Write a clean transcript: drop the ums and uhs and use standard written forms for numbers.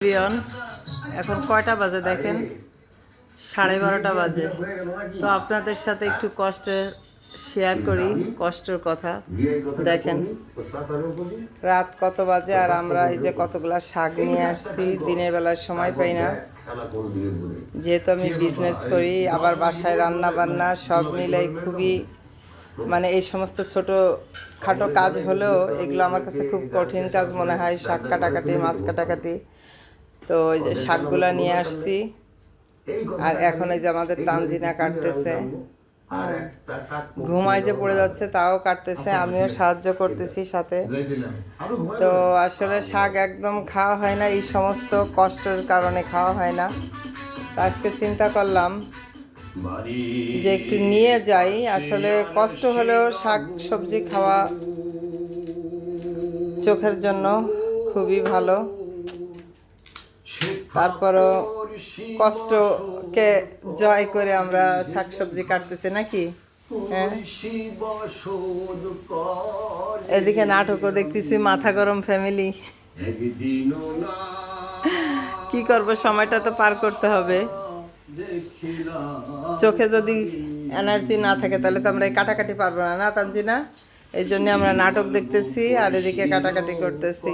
প্রিয়ন এখন কয়টা বাজে দেখেন, 12:30 বাজে। তো আপনাদের সাথে একটু কষ্টের শেয়ার করি, কষ্টের কথা। দেখেন রাত কত বাজে আর আমরা এই যে কতগুলা শাক নিয়ে আসছি। দিনের বেলার সময় পাই না, যেহেতু আমি বিজনেস করি, আবার বাসায় রান্না বান্না সব মিলাই খুবই মানে এই সমস্ত ছোট খাটো কাজ হলেও এগুলো আমার কাছে খুব কঠিন কাজ মনে হয়। শাক কাটাকাটি, মাছ কাটাকাটি। তো ওই যে শাকগুলা নিয়ে আসছি আর এখন এই যে আমাদের তানজিনা কাটতেছে। ঘুমায় যে পড়ে যাচ্ছে তাও কাটতেছে, আমিও সাহায্য করতেছি সাথে। তো আসলে শাক একদম খাওয়া হয় না, এই সমস্ত কষ্টের কারণে খাওয়া হয় না। তো আজকে চিন্তা করলাম যে একটু নিয়ে যাই। আসলে কষ্ট হলেও শাক সবজি খাওয়া চোখের জন্য খুবই ভালো। তারপরও কষ্টকে জয় করে আমরা শাকসবজি কাটতেছি নাকি। হ্যাঁ, এদিকে নাটকও দেখতেছি, মাথা গরম ফ্যামিলি। কি করব, সময়টা তো পার করতে হবে। চোখে যদি এনার্জি না থাকে তাহলে তো আমরা এই কাটাকাটি পারবো না, না তানজিনা? এই জন্য আমরা নাটক দেখতেছি আর এদিকে কাটাকাটি করতেছি।